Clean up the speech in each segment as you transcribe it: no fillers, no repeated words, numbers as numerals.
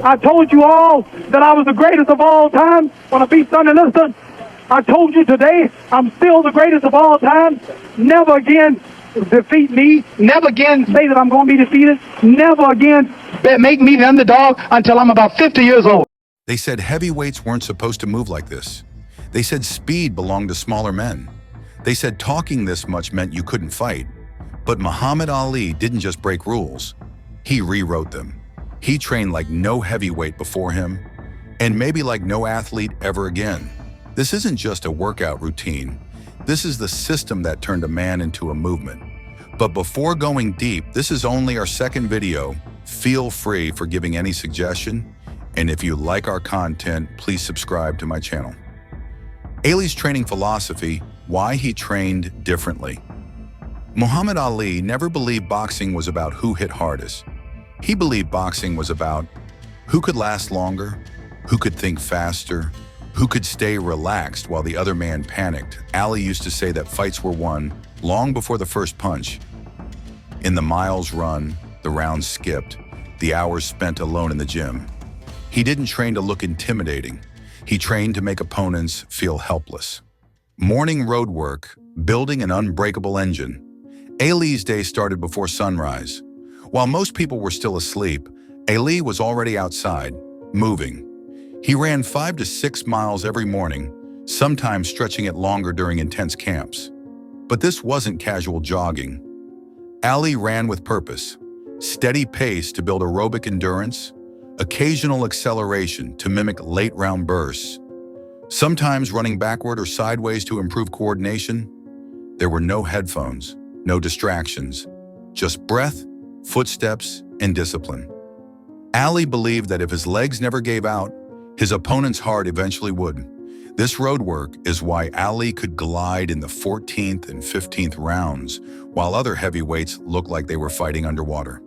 I told you all that I was the greatest of all time when I beat Sonny Liston. I told you today I'm still the greatest of all time. Never again defeat me. Never again say that I'm going to be defeated. Never again make me the underdog until I'm about 50 years old. They said heavyweights weren't supposed to move like this. They said speed belonged to smaller men. They said talking this much meant you couldn't fight. But Muhammad Ali didn't just break rules. He rewrote them. He trained like no heavyweight before him, and maybe like no athlete ever again. This isn't just a workout routine. This is the system that turned a man into a movement. But before going deep, this is only our second video. Feel free for giving any suggestion. And if you like our content, please subscribe to my channel. Ali's training philosophy, why he trained differently. Muhammad Ali never believed boxing was about who hit hardest. He believed boxing was about who could last longer, who could think faster, who could stay relaxed while the other man panicked. Ali used to say that fights were won long before the first punch. In the miles run, the rounds skipped, the hours spent alone in the gym. He didn't train to look intimidating. He trained to make opponents feel helpless. Morning road work, building an unbreakable engine. Ali's day started before sunrise. While most people were still asleep, Ali was already outside, moving. He ran 5 to 6 miles every morning, sometimes stretching it longer during intense camps. But this wasn't casual jogging. Ali ran with purpose, steady pace to build aerobic endurance, occasional acceleration to mimic late-round bursts, sometimes running backward or sideways to improve coordination. There were no headphones, no distractions, just breath, footsteps, and discipline. Ali believed that if his legs never gave out, his opponent's heart eventually would. This road work is why Ali could glide in the 14th and 15th rounds, while other heavyweights looked like they were fighting underwater.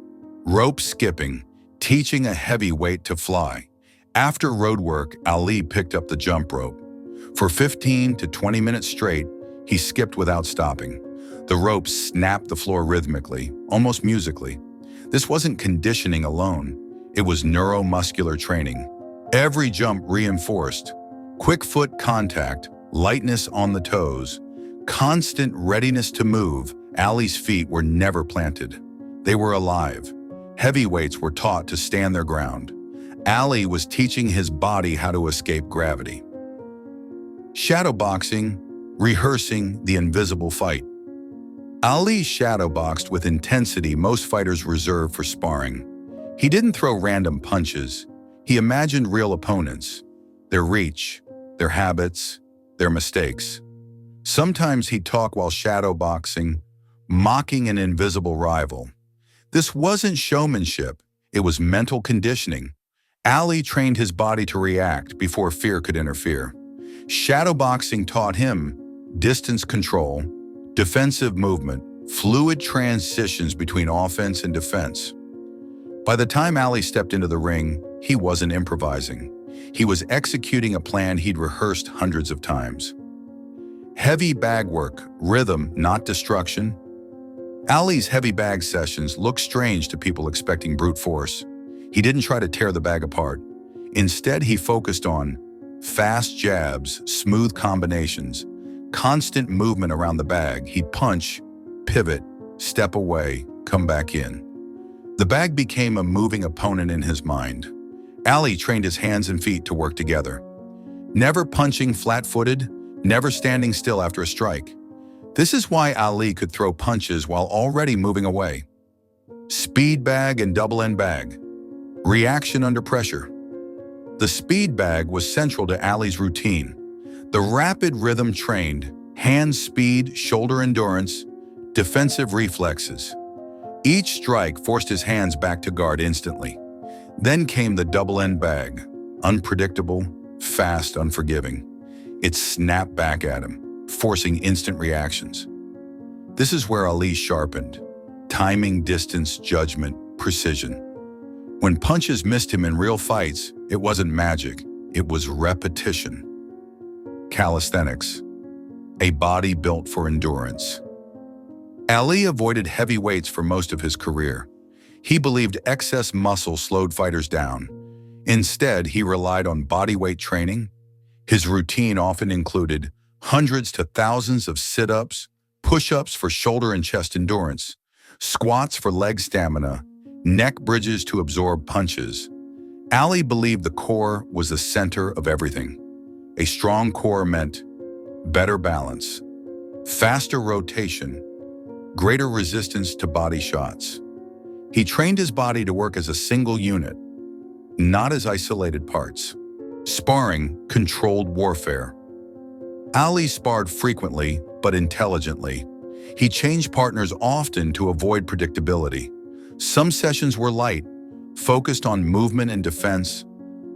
Rope skipping, teaching a heavyweight to fly. After road work, Ali picked up the jump rope. For 15 to 20 minutes straight, he skipped without stopping. The rope snapped the floor rhythmically, almost musically. This wasn't conditioning alone. It was neuromuscular training. Every jump reinforced. Quick foot contact, lightness on the toes, constant readiness to move. Ali's feet were never planted. They were alive. Heavyweights were taught to stand their ground. Ali was teaching his body how to escape gravity. Shadowboxing, rehearsing the invisible fight. Ali shadowboxed with intensity most fighters reserve for sparring. He didn't throw random punches. He imagined real opponents, their reach, their habits, their mistakes. Sometimes he'd talk while shadowboxing, mocking an invisible rival. This wasn't showmanship, it was mental conditioning. Ali trained his body to react before fear could interfere. Shadowboxing taught him distance control, defensive movement, fluid transitions between offense and defense. By the time Ali stepped into the ring, he wasn't improvising. He was executing a plan he'd rehearsed hundreds of times. Heavy bag work, rhythm, not destruction. Ali's heavy bag sessions looked strange to people expecting brute force. He didn't try to tear the bag apart. Instead, he focused on fast jabs, smooth combinations, constant movement around the bag. He'd punch, pivot, step away, come back in. The bag became a moving opponent in his mind. Ali trained his hands and feet to work together. Never punching flat-footed, never standing still after a strike. This is why Ali could throw punches while already moving away. Speed bag and double-end bag. Reaction under pressure. The speed bag was central to Ali's routine. The rapid rhythm trained hand speed, shoulder endurance, defensive reflexes. Each strike forced his hands back to guard instantly. Then came the double-end bag, unpredictable, fast, unforgiving. It snapped back at him, forcing instant reactions. This is where Ali sharpened. Timing, distance, judgment, precision. When punches missed him in real fights, it wasn't magic, it was repetition. Calisthenics, a body built for endurance. Ali avoided heavy weights for most of his career. He believed excess muscle slowed fighters down. Instead, he relied on bodyweight training. His routine often included hundreds to thousands of sit-ups, push-ups for shoulder and chest endurance, squats for leg stamina, neck bridges to absorb punches. Ali believed the core was the center of everything. A strong core meant better balance, faster rotation, greater resistance to body shots. He trained his body to work as a single unit, not as isolated parts. Sparring controlled warfare. Ali sparred frequently but intelligently. He changed partners often to avoid predictability. Some sessions were light, focused on movement and defense.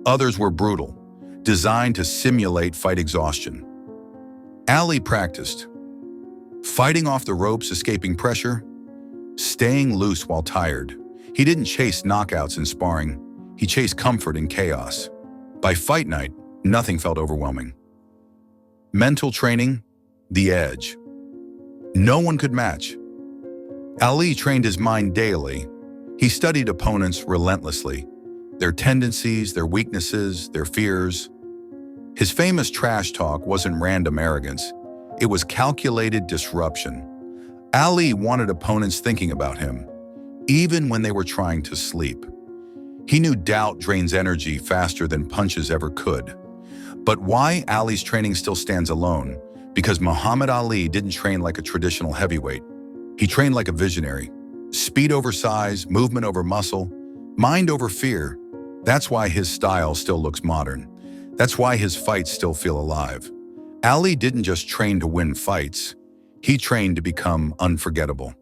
Others were brutal, designed to simulate fight exhaustion. Ali practiced fighting off the ropes, escaping pressure, staying loose while tired. He didn't chase knockouts in sparring. He chased comfort in chaos. By fight night, nothing felt overwhelming. Mental training, the edge. No one could match. Ali trained his mind daily. He studied opponents relentlessly, their tendencies, their weaknesses, their fears. His famous trash talk wasn't random arrogance. It was calculated disruption. Ali wanted opponents thinking about him, even when they were trying to sleep. He knew doubt drains energy faster than punches ever could. But why Ali's training still stands alone? Because Muhammad Ali didn't train like a traditional heavyweight. He trained like a visionary. Speed over size, movement over muscle, mind over fear. That's why his style still looks modern. That's why his fights still feel alive. Ali didn't just train to win fights. He trained to become unforgettable.